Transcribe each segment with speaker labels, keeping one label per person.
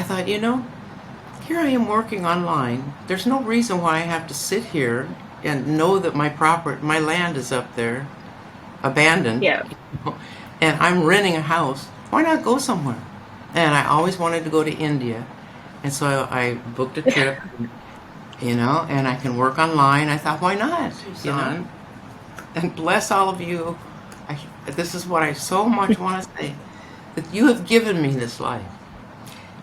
Speaker 1: thought, here I am working online. There's no reason why I have to sit here and know that my land is up there, abandoned,
Speaker 2: Yeah.
Speaker 1: and I'm renting a house. Why not go somewhere? And I always wanted to go to India, and so I booked a trip, and I can work online. I thought, why not? And bless all of you. This is what I so much want to say, that you have given me this life.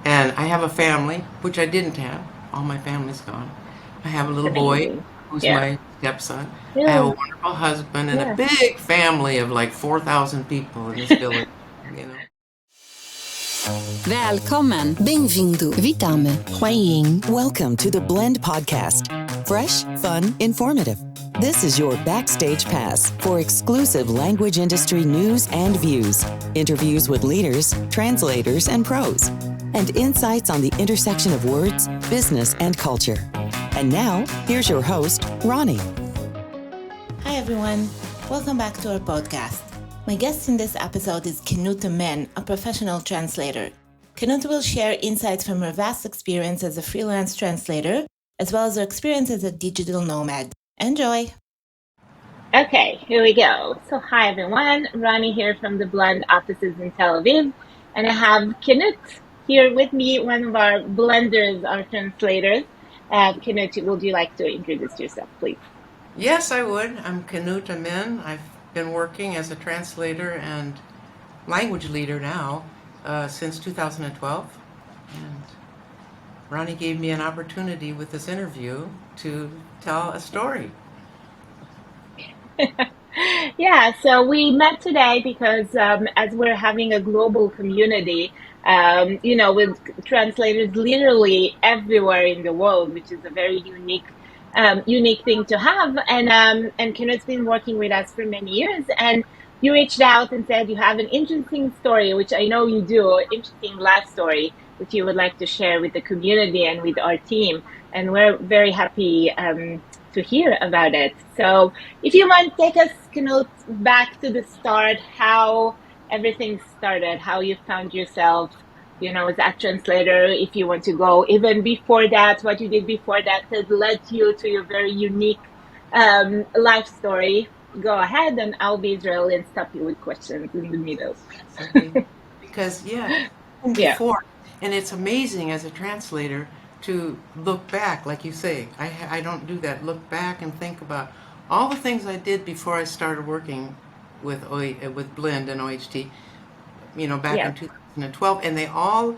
Speaker 1: And I have a family, which I didn't have. All my family's gone. I have a
Speaker 2: It's
Speaker 1: little boy
Speaker 2: amazing.
Speaker 1: who's
Speaker 2: Yeah.
Speaker 1: my stepson. I have a
Speaker 2: Yeah.
Speaker 1: wonderful husband and a
Speaker 2: Yeah.
Speaker 1: big family of like 4,000 people in this village. You know.
Speaker 3: Välkommen! Bem-vindo! Witamy! 欢迎!
Speaker 4: Welcome to the Blend Podcast. Fresh, fun, informative. This is your backstage pass for exclusive language industry news and views, interviews with leaders, translators, and pros, and insights on the intersection of words, business, and culture. And now, here's your host, Ronnie.
Speaker 5: Hi everyone, welcome back to our podcast. My guest in this episode is Qenut Amen, a professional translator. Qenut will share insights from her vast experience as a freelance translator, as well as her experience as a digital nomad. Enjoy!
Speaker 2: Okay, here we go. So hi everyone, Ronnie here from the Blend offices in Tel Aviv, and I have Qenut here with me, one of our blenders, our translators. Qenut, would you like to introduce yourself, please?
Speaker 1: Yes, I would. I'm Qenut Amen. I've been working as a translator and language leader now since 2012. And Ronnie gave me an opportunity with this interview to tell a story.
Speaker 2: Yeah, so we met today because as we're having a global community, with translators literally everywhere in the world, which is a very unique thing to have. And Qenut's been working with us for many years, and you reached out and said you have an interesting story, which I know you do, interesting life story, which you would like to share with the community and with our team. And we're very happy to hear about it. So if you want, take us, Qenut, back to the start, how everything started, how you found yourself, as a translator, if you want to go even before that, what you did before that led you to your very unique life story. Go ahead, and I'll be Israeli and stop you with questions in the middle.
Speaker 1: Okay. Because,
Speaker 2: Yeah.
Speaker 1: before, and it's amazing as a translator to look back, like you say. I don't do that. Look back and think about all the things I did before I started working with Blend and OHT, back
Speaker 2: Yeah.
Speaker 1: in 2012, and they all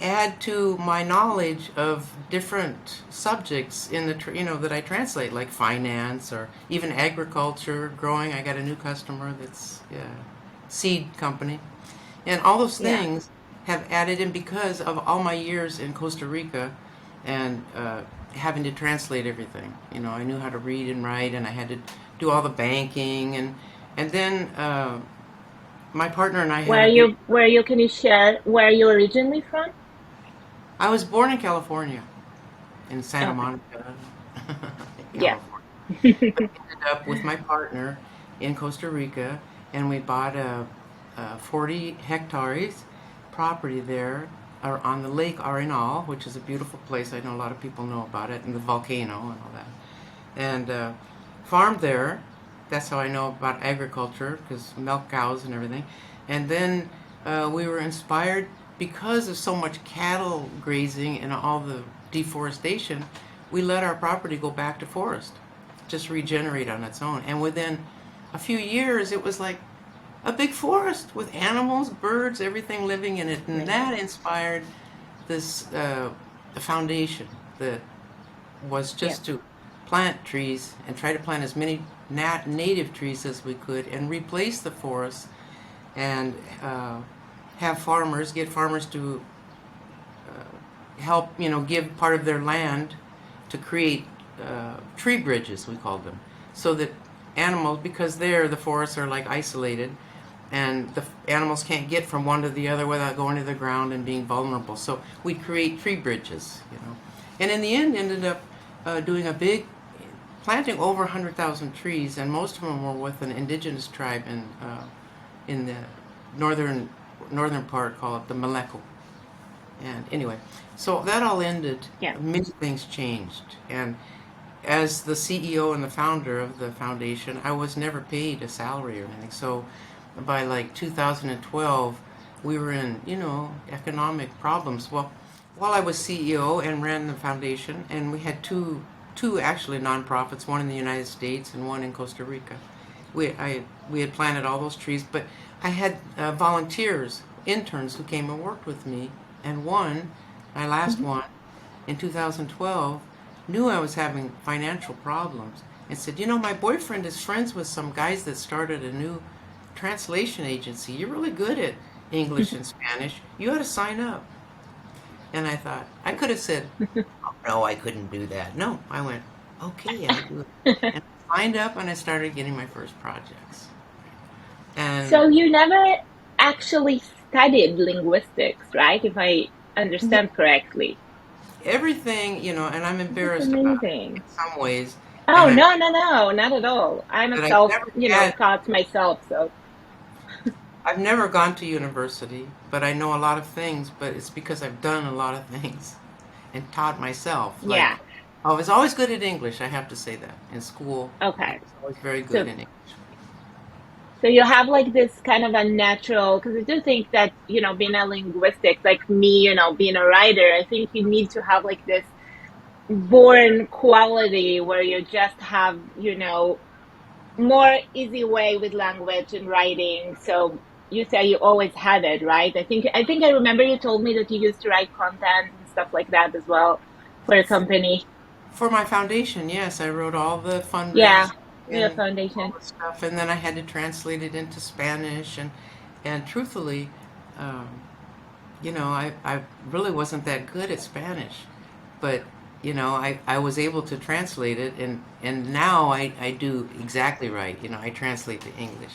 Speaker 1: add to my knowledge of different subjects in that I translate, like finance or even agriculture, growing. I got a new customer that's seed company, and all those
Speaker 2: Yeah.
Speaker 1: things have added in because of all my years in Costa Rica and having to translate everything. I knew how to read and write, and I had to do all the banking, and then my partner and I had
Speaker 2: Can you share where you originally from?
Speaker 1: I was born in California, in Santa
Speaker 2: Okay.
Speaker 1: Monica,
Speaker 2: Yeah.
Speaker 1: California. But I ended up with my partner in Costa Rica, and we bought a 40 hectares property there on the Lake Arenal, which is a beautiful place. I know a lot of people know about it, and the volcano and all that. And farmed there. That's how I know about agriculture, because milk cows and everything. And then we were inspired because of so much cattle grazing and all the deforestation. We let our property go back to forest, just regenerate on its own. And within a few years, it was like a big forest with animals, birds, everything living in it. And that inspired this foundation that was just to plant trees and try to plant as many native trees as we could and replace the forests and get farmers to help, give part of their land to create tree bridges, we called them, so that animals, because there the forests are like isolated, and the animals can't get from one to the other without going to the ground and being vulnerable. So we create tree bridges, and in the end ended up planting over 100,000 trees, and most of them were with an indigenous tribe in the northern part called the Maleko. And anyway, so that all ended.
Speaker 2: Yeah.
Speaker 1: Many things changed. And as the CEO and the founder of the foundation, I was never paid a salary or anything. So by like 2012, we were in, economic problems. Well, while I was CEO and ran the foundation, and we had two actually nonprofits, one in the United States and one in Costa Rica. We had planted all those trees, but I had volunteers, interns who came and worked with me, and my last one, in 2012, knew I was having financial problems and said, my boyfriend is friends with some guys that started a new translation agency. You're really good at English and Spanish. You ought to sign up. And I thought, I could have said, oh, no, I couldn't do that. No, I went, okay, I'll do it. And I signed up and I started getting my first projects. And
Speaker 2: So you never actually studied linguistics, right? If I understand correctly.
Speaker 1: everything, and I'm
Speaker 2: That's
Speaker 1: embarrassed about it
Speaker 2: amazing.
Speaker 1: in some ways.
Speaker 2: Oh,
Speaker 1: And
Speaker 2: no, not at all. I'm a
Speaker 1: but
Speaker 2: self, taught myself, so.
Speaker 1: I've never gone to university, but I know a lot of things, but it's because I've done a lot of things and taught myself.
Speaker 2: Yeah.
Speaker 1: I was always good at English, I have to say that. In school,
Speaker 2: Okay.
Speaker 1: I was always very good
Speaker 2: So,
Speaker 1: in English.
Speaker 2: so you have like this kind of a natural, because I do think that, being a linguistic, like me, being a writer, I think you need to have like this born quality where you just have, more easy way with language and writing. So you say you always had it, right? I think I remember you told me that you used to write content and stuff like that as well for a company.
Speaker 1: For my foundation, yes, I wrote all the
Speaker 2: Yeah,
Speaker 1: fundraising
Speaker 2: your
Speaker 1: and all
Speaker 2: foundation.
Speaker 1: the stuff, and then I had to translate it into Spanish, and truthfully, um, I really wasn't that good at Spanish, but I was able to translate it, and now I do exactly right. I translate to English,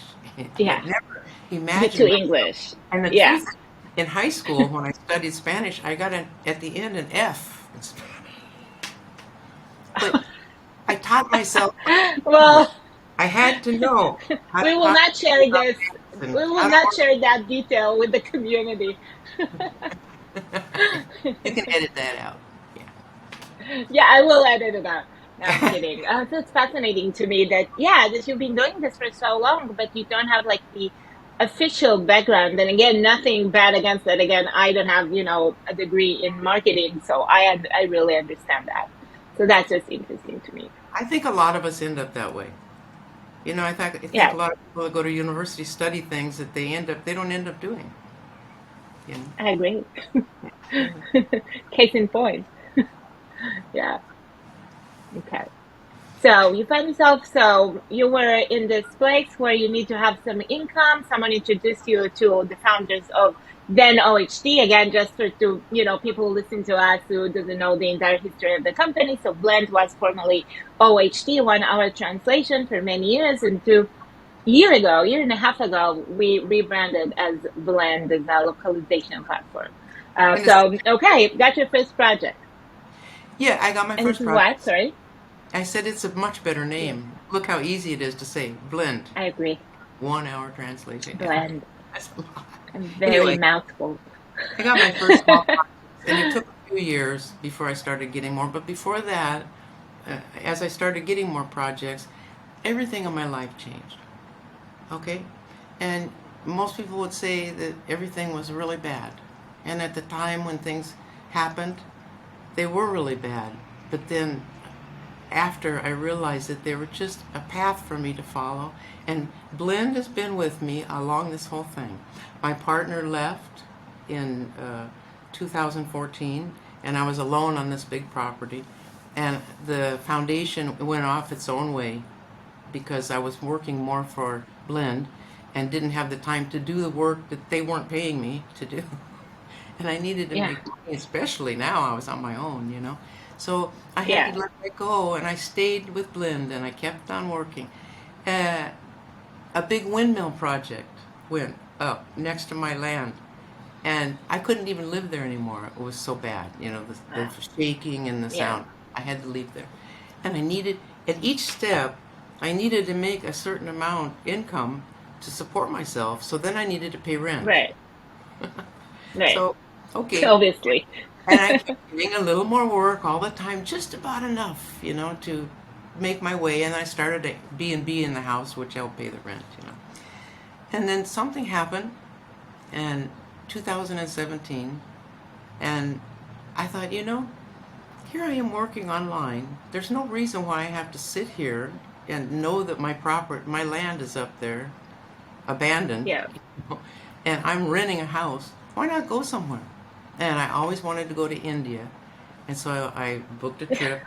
Speaker 2: Yeah,
Speaker 1: but never
Speaker 2: to
Speaker 1: imagined myself.
Speaker 2: English.
Speaker 1: And the
Speaker 2: Yeah.
Speaker 1: truth, in high school when I studied Spanish, I got at the end an F in Spanish. But I taught myself
Speaker 2: Well,
Speaker 1: I had to know how to
Speaker 2: we will
Speaker 1: talk
Speaker 2: not share
Speaker 1: about
Speaker 2: this.
Speaker 1: this
Speaker 2: We
Speaker 1: and
Speaker 2: will
Speaker 1: how to
Speaker 2: not
Speaker 1: work.
Speaker 2: share that detail with the community.
Speaker 1: You can edit that out. Yeah.
Speaker 2: Yeah, I will edit it out. No, I'm kidding. So it's fascinating to me that you've been doing this for so long, but you don't have like the official background. And again, nothing bad against that. Again, I don't have, a degree in marketing, so I really understand that. So that's just interesting to me.
Speaker 1: I think a lot of us end up that way. I think
Speaker 2: Yeah,
Speaker 1: a lot of people that go to university study things that they don't end up doing. You know.
Speaker 2: I agree. Case in point. Yeah. Okay. So you find yourself, so you were in this place where you need to have some income. Someone introduced you to the founders of then OHT. Again, just to, people listening to us who doesn't know the entire history of the company. So Blend was formerly OHT, 1 hour translation for many years. And year and a half ago, we rebranded as Blend as a localization platform.
Speaker 1: And it's,
Speaker 2: Okay, got your first project.
Speaker 1: yeah, I got my
Speaker 2: And this
Speaker 1: first
Speaker 2: is what?
Speaker 1: project.
Speaker 2: Sorry?
Speaker 1: I said it's a much better
Speaker 2: Yeah,
Speaker 1: name. Look how easy it is to say. Blend.
Speaker 2: I agree.
Speaker 1: 1 hour translation. Yeah,
Speaker 2: Blend.
Speaker 1: that's a lot.
Speaker 2: And very
Speaker 1: Anyway,
Speaker 2: mouthful.
Speaker 1: I got my first small project, and it took a few years before I started getting more. But before that, as I started getting more projects, everything in my life changed. Okay? And most people would say that everything was really bad. And at the time when things happened, they were really bad. But then after I realized that they were just a path for me to follow, and Blend has been with me along this whole thing. My partner left in 2014, and I was alone on this big property, and the foundation went off its own way because I was working more for Blend and didn't have the time to do the work that they weren't paying me to do. And I needed to
Speaker 2: Yeah,
Speaker 1: make money, especially now I was on my own. So I had
Speaker 2: yeah,
Speaker 1: to let it go, and I stayed with Blend, and I kept on working. Uh, a big windmill project went up next to my land, and I couldn't even live there anymore. It was so bad, the shaking and the
Speaker 2: yeah.
Speaker 1: sound. I had to leave there. And at each step, I needed to make a certain amount income to support myself, so then I needed to pay rent.
Speaker 2: Right, right.
Speaker 1: So Okay.
Speaker 2: obviously.
Speaker 1: And I kept doing a little more work all the time, just about enough, to make my way. And I started a B&B in the house, which helped pay the rent. And then something happened in 2017, and I thought, here I am working online. There's no reason why I have to sit here and know that my land is up there, abandoned,
Speaker 2: Yeah.
Speaker 1: and I'm renting a house. Why not go somewhere? And I always wanted to go to India, and so I booked a trip,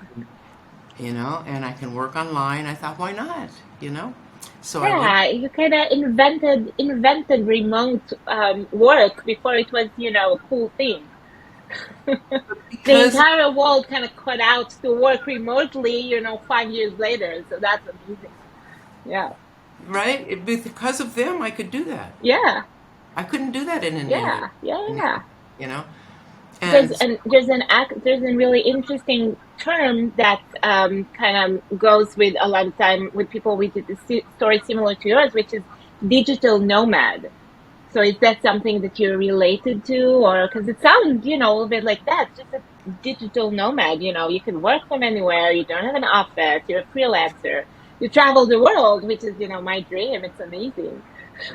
Speaker 1: and I can work online. I thought, why not? So I went.
Speaker 2: Yeah, you kind of invented remote work before it was, a cool thing. The
Speaker 1: Because
Speaker 2: entire world kind of cut out to work remotely, 5 years later. So that's amazing. Yeah.
Speaker 1: right, because of them, I could do that.
Speaker 2: Yeah.
Speaker 1: I couldn't do that in India,
Speaker 2: Yeah. Yeah.
Speaker 1: in
Speaker 2: Yeah.
Speaker 1: you know,
Speaker 2: There's
Speaker 1: and
Speaker 2: an there's a really interesting term that kind of goes with a lot of time with people with the story similar to yours, which is digital nomad. So is that something that you're related to, or because it sounds, a little bit like that, just a digital nomad, you can work from anywhere, you don't have an office, you're a freelancer, you travel the world, which is, my dream. It's amazing.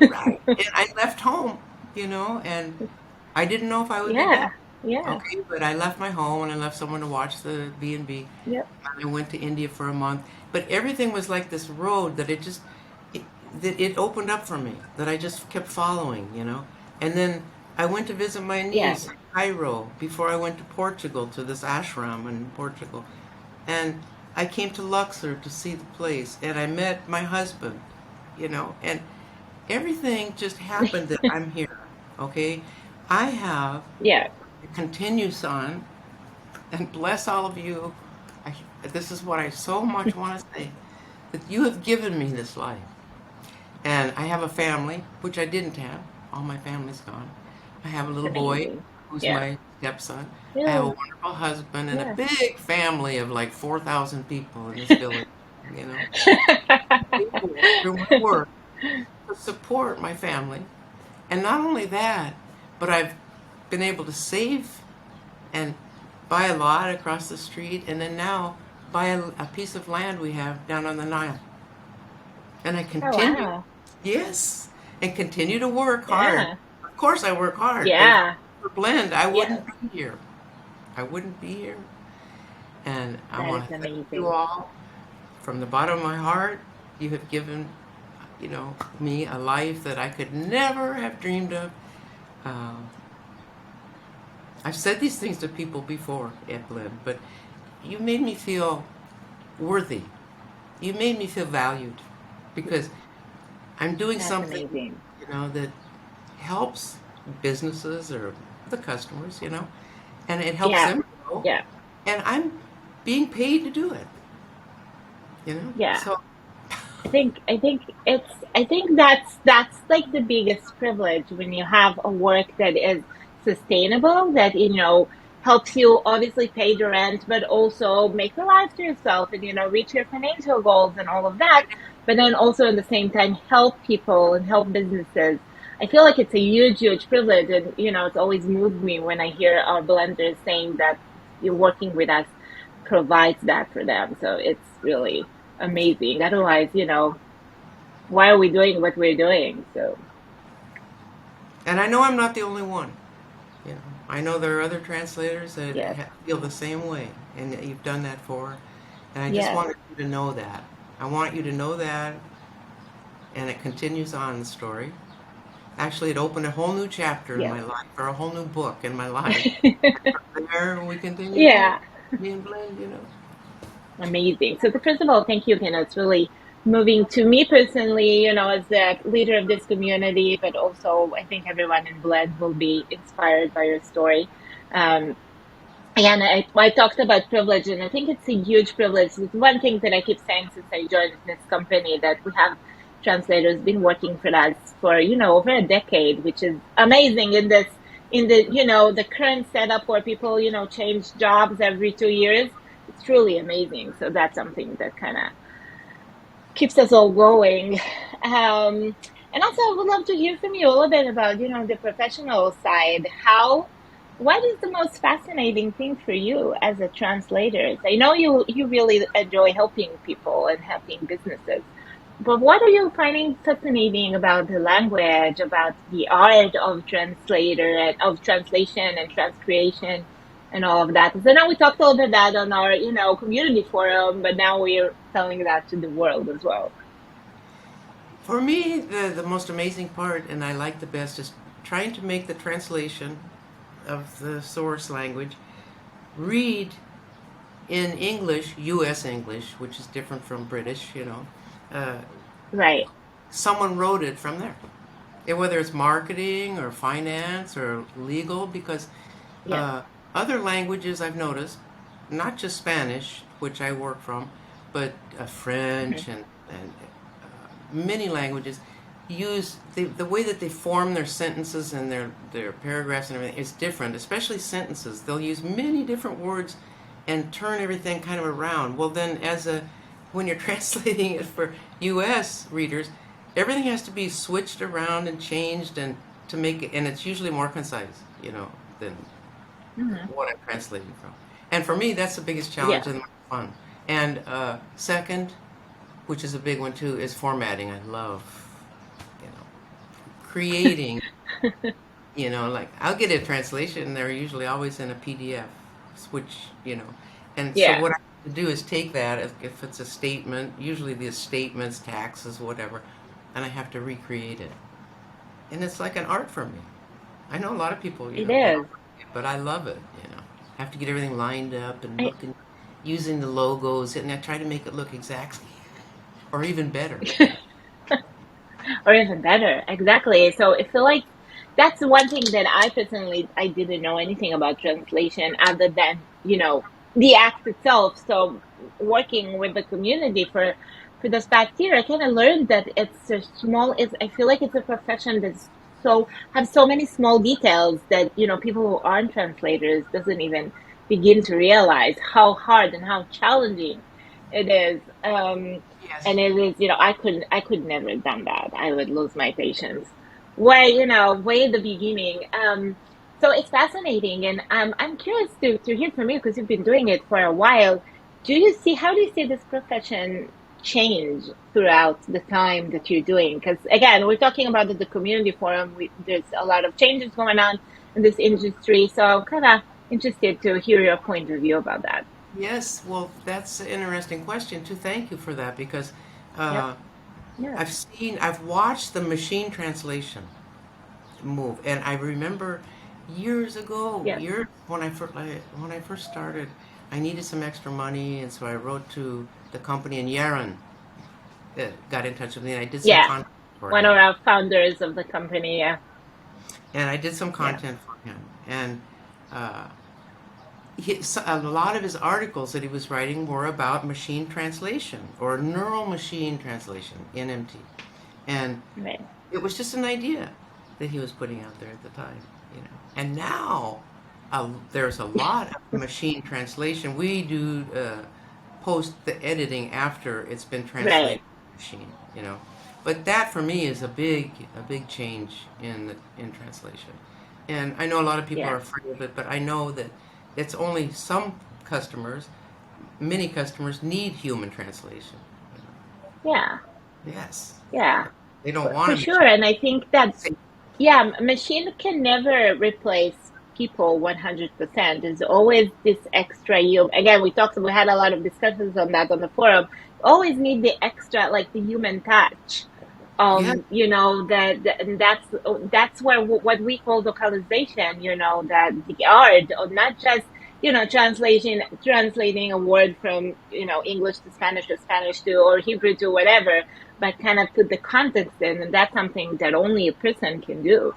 Speaker 1: right, and I left home, and I didn't know if I would be back.
Speaker 2: Yeah, yeah,
Speaker 1: Okay, but I left my home and I left someone to watch the B&B.
Speaker 2: yep,
Speaker 1: I went to India for a month, but everything was like this road that it, that it opened up for me, that I just kept following. And then I went to visit my
Speaker 2: yeah,
Speaker 1: niece in Cairo before I went to Portugal, to this ashram in Portugal. And I came to Luxor to see the place, and I met my husband, and everything just happened that I'm here. Okay, I have
Speaker 2: yeah.
Speaker 1: it continues on, and bless all of you. I, this is what I so much want to say, that you have given me this life. And I have a family, which I didn't have. All my family's gone. I have a
Speaker 2: It's
Speaker 1: little boy
Speaker 2: amazing.
Speaker 1: who's
Speaker 2: Yeah,
Speaker 1: my stepson. I have a
Speaker 2: yeah,
Speaker 1: wonderful husband and a
Speaker 2: yeah.
Speaker 1: big family of like 4,000 people in this village. You know, through my work to support my family. And not only that, but I've been able to save and buy a lot across the street, and then now buy a piece of land we have down on the Nile. And I
Speaker 2: Oh,
Speaker 1: continue,
Speaker 2: wow.
Speaker 1: yes, and continue to work hard.
Speaker 2: Yeah,
Speaker 1: Of course, I work hard, but if
Speaker 2: yeah,
Speaker 1: I were blend, I
Speaker 2: yes.
Speaker 1: wouldn't be here. I wouldn't be here. And I
Speaker 2: That is
Speaker 1: want to thank you
Speaker 2: amazing.
Speaker 1: all from the bottom of my heart. You have given, me a life that I could never have dreamed of. Uh, I've said these things to people before at Blend, but you made me feel worthy. You made me feel valued because I'm doing
Speaker 2: That's
Speaker 1: something,
Speaker 2: amazing.
Speaker 1: that helps businesses or the customers, and it helps
Speaker 2: Yeah,
Speaker 1: them grow.
Speaker 2: yeah,
Speaker 1: And I'm being paid to do it.
Speaker 2: yeah.
Speaker 1: So,
Speaker 2: I think that's like the biggest privilege when you have a work that is sustainable, that helps you obviously pay the rent, but also make a life to yourself and reach your financial goals and all of that. But then also at the same time help people and help businesses. I feel like it's a huge, huge privilege, and it's always moved me when I hear our blenders saying that you're working with us provides that for them. So it's really amazing. Otherwise, why are we doing what we're doing? So,
Speaker 1: and I know I'm not the only one. You know, I know there are other translators that
Speaker 2: yes,
Speaker 1: feel the same way, and that you've done that for. And I just
Speaker 2: yes,
Speaker 1: wanted you to know that. I want you to know that, and it continues on the story. Actually, it opened a whole new chapter in
Speaker 2: yes.
Speaker 1: my life, or a whole new book in my life. And from there, we continue to
Speaker 2: Yeah,
Speaker 1: be and blend.
Speaker 2: amazing. So, first of all, thank you, Ken. It's really moving to me personally, as the leader of this community, but also I think everyone in Bled will be inspired by your story. Um, And I talked about privilege, and I think it's a huge privilege. It's one thing that I keep saying since I joined this company, that we have translators been working for us for, over a decade, which is amazing in the current setup where people, change jobs every 2 years. It's truly amazing. So that's something that kind of keeps us all going. And also I would love to hear from you a little bit about, the professional side. How what is the most fascinating thing for you as a translator? I know you really enjoy helping people and helping businesses, but what are you finding fascinating about the language, about the art of translator and of translation and transcreation and all of that? Because I know we talked a little bit about that on our, community forum, but now we're telling that to the world as well.
Speaker 1: For me, the most amazing part, and I like the best, is trying to make the translation of the source language read in English, U.S. English, which is different from British, uh,
Speaker 2: Right.
Speaker 1: someone wrote it from there. Whether it's marketing or finance or legal, because
Speaker 2: Yes.
Speaker 1: uh, other languages I've noticed, not just Spanish, which I work from, but French
Speaker 2: Hmm.
Speaker 1: and many languages use the way that they form their sentences and their paragraphs and everything is different, especially sentences. They'll use many different words and turn everything kind of around. Well, then, when you're translating it for U.S. readers, everything has to be switched around and changed and to make it, and it's usually more concise, than
Speaker 2: Hmm.
Speaker 1: what I'm translating from. And for me, that's the biggest
Speaker 2: Yeah.
Speaker 1: challenge and fun. And second, which is a big one too, is formatting. I love, creating. Like I'll get a translation, and they're usually always in a PDF, which and so
Speaker 2: Yeah.
Speaker 1: what I have to do is take that if it's a statement, usually the statements, taxes, whatever, and I have to recreate it, and it's like an art for me. I know a lot of people,
Speaker 2: It
Speaker 1: they
Speaker 2: is.
Speaker 1: don't like it, but I love it. I have to get everything lined up and
Speaker 2: I,
Speaker 1: looking, using the logos, and I try to make it look exactly or even better.
Speaker 2: or even better. Exactly. So I feel like that's one thing that I personally I didn't know anything about translation other than, the act itself. So working with the community for this past year, I kind of learned that it's a small it's I feel like it's a profession that's have so many small details that, people who aren't translators doesn't even begin to realize how hard and how challenging it is.
Speaker 1: Yes.
Speaker 2: And it is, I could never have done that. I would lose my patience way, way in the beginning. So it's fascinating, and I'm curious to hear from you because you've been doing it for a while. How do you see this profession change throughout the time that you're doing? Because again, we're talking about the community forum. There's a lot of changes going on in this industry, so I'm kind of interested to hear your point of view about that.
Speaker 1: Yes, well, that's an interesting question too. Thank you for that because
Speaker 2: Yep.
Speaker 1: uh,
Speaker 2: Yeah.
Speaker 1: I've watched the machine translation move, and I remember years ago,
Speaker 2: Yes.
Speaker 1: when I first started, I needed some extra money, and so I wrote to the company in Yaron that got in touch with me, and I did some
Speaker 2: Yeah.
Speaker 1: content for
Speaker 2: One of
Speaker 1: him,
Speaker 2: our founders of the company. Yeah.
Speaker 1: and I did some
Speaker 2: Yeah.
Speaker 1: content for him, and. Uh, a lot of his articles that he was writing were about machine translation or neural machine translation, NMT. And
Speaker 2: Right.
Speaker 1: it was just an idea that he was putting out there at the time. And now there's a lot of machine translation. We do post the editing after it's been translated
Speaker 2: Right.
Speaker 1: to machine. But that for me is a big change in translation. And I know a lot of people are
Speaker 2: Yeah.
Speaker 1: afraid of it, but I know that it's only some customers, many customers need human translation.
Speaker 2: Yeah.
Speaker 1: Yes.
Speaker 2: Yeah.
Speaker 1: They don't
Speaker 2: For,
Speaker 1: want
Speaker 2: for
Speaker 1: a
Speaker 2: sure.
Speaker 1: machine.
Speaker 2: And I think that, yeah, machine can never replace people 100%. There's always this extra you. Again, we had a lot of discussions on that on the forum. Always need the extra, like the human touch.
Speaker 1: Yes.
Speaker 2: And that's where what we call localization, that the art of not just, translating a word from, English to Spanish or Spanish to, or Hebrew to whatever, but kind of put the context in. And that's something that only a person can do.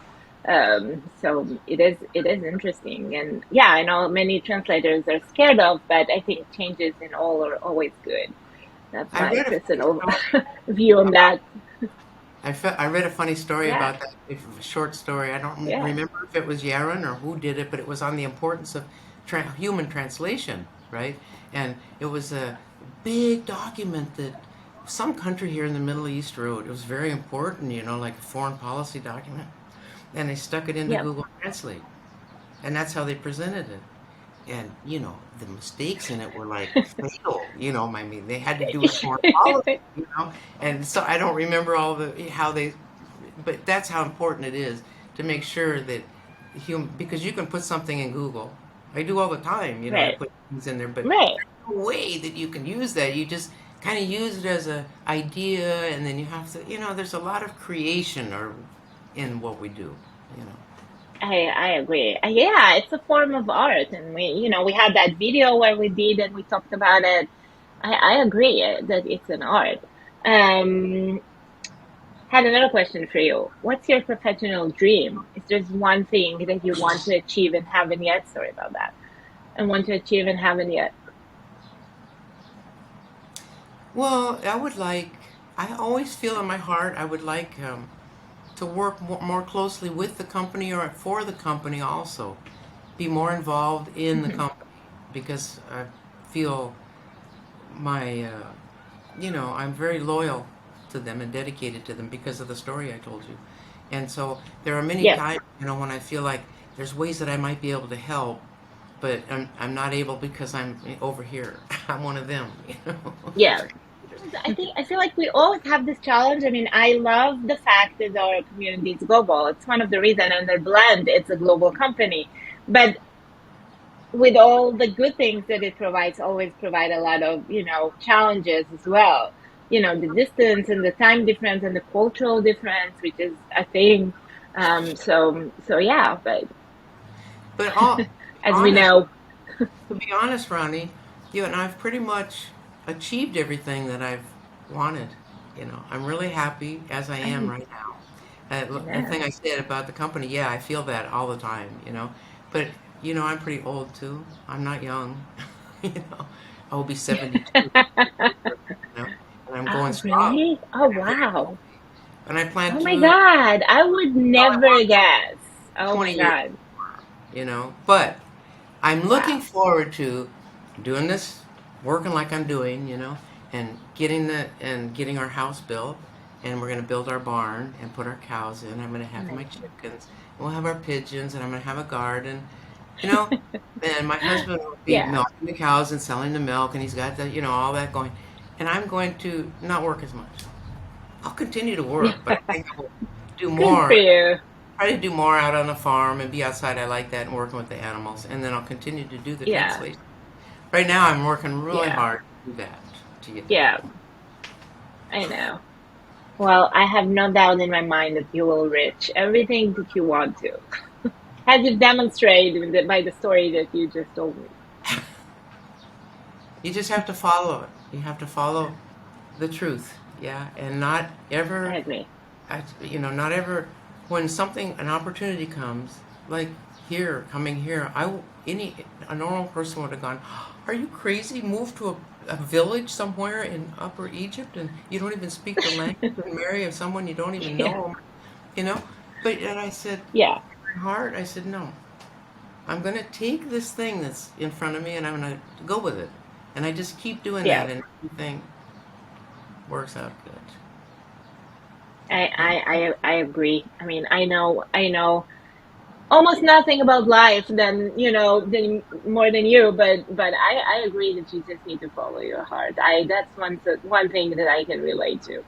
Speaker 2: So it is interesting. And yeah, I know many translators are scared of, but I think changes in all are always good. That's
Speaker 1: I
Speaker 2: my
Speaker 1: read a funny
Speaker 2: personal
Speaker 1: story
Speaker 2: view on
Speaker 1: about.
Speaker 2: that.
Speaker 1: I read a funny story
Speaker 2: Yeah.
Speaker 1: about that. A short story. I don't
Speaker 2: Yeah.
Speaker 1: remember if it was Yaron or who did it, but it was on the importance of human translation, right? And it was a big document that some country here in the Middle East wrote. It was very important, like a foreign policy document. And they stuck it into
Speaker 2: Yep.
Speaker 1: Google Translate. and that's how they presented it. And the mistakes in it were like fatal. I mean, they had to do it more quality. And so I don't remember all how they, but that's how important it is to make sure that because you can put something in Google. I do all the time. I
Speaker 2: Right.
Speaker 1: put things in there, but
Speaker 2: Right.
Speaker 1: there's no way that you can use that. You just kind of use it as an idea, and then you have to. There's a lot of creation in what we do. You know.
Speaker 2: I agree. Yeah, it's a form of art, and we had that video where we did and we talked about it. I agree that it's an art. Um, had another question for you. What's your professional dream? Is there one thing that you want to achieve and haven't yet? Sorry about that. And want to achieve and haven't yet.
Speaker 1: Well, I always feel in my heart I would like to work more closely with the company or for the company also. Be more involved in the company because I feel I'm very loyal to them and dedicated to them because of the story I told you. And so there are many
Speaker 2: Yes.
Speaker 1: times, when I feel like there's ways that I might be able to help, but I'm not able because I'm over here. I'm one of them.
Speaker 2: Yeah. I feel like we always have this challenge. I mean, I love the fact that our community is global. It's one of the reasons, and the Blend, it's a global company. But with all the good things that it provides, always provide a lot of, challenges as well. The distance and the time difference and the cultural difference, which is a thing. So yeah, but
Speaker 1: But
Speaker 2: as we
Speaker 1: honest,
Speaker 2: know,
Speaker 1: to be honest, Ronnie, you and I've pretty much achieved everything that I've wanted. I'm really happy as I am
Speaker 2: I,
Speaker 1: right now. The
Speaker 2: yeah.
Speaker 1: thing I said about the company, yeah, I feel that all the time. But I'm pretty old too. I'm not young. you know, I will be 72. And I'm going
Speaker 2: Oh,
Speaker 1: strong.
Speaker 2: really? Oh,
Speaker 1: I'm very
Speaker 2: wow.
Speaker 1: healthy, and I plan
Speaker 2: Oh my
Speaker 1: to.
Speaker 2: God. I would
Speaker 1: Well, I
Speaker 2: never
Speaker 1: want
Speaker 2: guess. Oh my
Speaker 1: 20 years.
Speaker 2: God.
Speaker 1: But I'm looking
Speaker 2: Wow.
Speaker 1: forward to doing this, working like I'm doing, and getting our house built, and we're going to build our barn and put our cows in. I'm going to have my
Speaker 2: Amazing.
Speaker 1: chickens, and we'll have our pigeons, and I'm going to have a garden, you know. And my husband will be
Speaker 2: Yeah.
Speaker 1: milking the cows and selling the milk, and he's got all that going. And I'm going to not work as much. I'll continue to
Speaker 2: Yeah.
Speaker 1: work, but I think I will do
Speaker 2: Good for
Speaker 1: more.
Speaker 2: you.
Speaker 1: Try to do more out on the farm and be outside. I like that and working with the animals. And then I'll continue to do the
Speaker 2: Yeah.
Speaker 1: translation. Right now, I'm working really
Speaker 2: Yeah.
Speaker 1: hard to do that to get that.
Speaker 2: Yeah. I know. Well, I have no doubt in my mind that you will reach everything that you want to, as you've demonstrated by the story that you just told me.
Speaker 1: You just have to follow it. You have to follow the truth, yeah, and not
Speaker 2: I
Speaker 1: ever,
Speaker 2: agree.
Speaker 1: not ever when an opportunity comes, like coming here. A normal person would have gone, "Are you crazy? Move to a village somewhere in Upper Egypt, and you don't even speak the language, and marry someone you don't even
Speaker 2: Yeah.
Speaker 1: know, you know?" And I said,
Speaker 2: Yeah.
Speaker 1: in my heart, I said, no. I'm going to take this thing that's in front of me, and I'm going to go with it. And I just keep doing
Speaker 2: Yeah.
Speaker 1: that, and everything works out good.
Speaker 2: I agree. I mean, I know almost nothing about life than more than you, but I agree that you just need to follow your heart. That's one thing that I can relate to.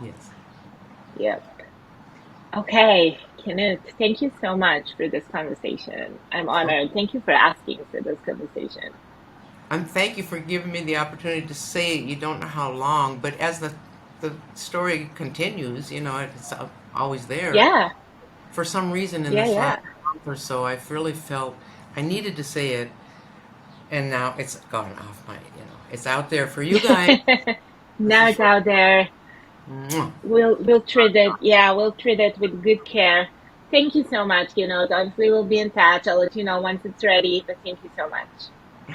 Speaker 1: Yes.
Speaker 2: Yep. Okay, Kenneth, thank you so much for this conversation. I'm honored. Thank you for asking for this conversation.
Speaker 1: Thank you for giving me the opportunity to say it. You don't know how long, but as the story continues, it's always there.
Speaker 2: Yeah,
Speaker 1: For some reason, in
Speaker 2: yeah,
Speaker 1: this
Speaker 2: yeah.
Speaker 1: last month or so, I've really felt I needed to say it, and now it's gone off it's out there for you guys. This
Speaker 2: Now
Speaker 1: is
Speaker 2: it's
Speaker 1: for
Speaker 2: out there.
Speaker 1: Mwah.
Speaker 2: We'll treat it. Yeah, we'll treat it with good care. Thank you so much. Obviously we'll be in touch. I'll let you know once it's ready. But thank you so much.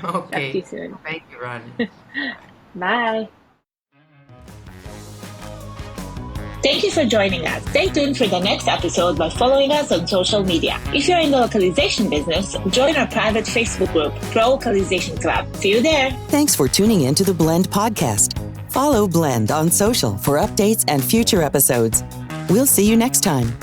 Speaker 2: Talk to
Speaker 1: Okay.
Speaker 2: you soon.
Speaker 1: Thank you, Ronnie.
Speaker 2: Bye. Thank you for joining us. Stay tuned for the next episode by following us on social media. If you're in the localization business, join our private Facebook group, Pro Localization Club. See you there.
Speaker 4: Thanks for tuning in to the Blend podcast. Follow Blend on social for updates and future episodes. We'll see you next time.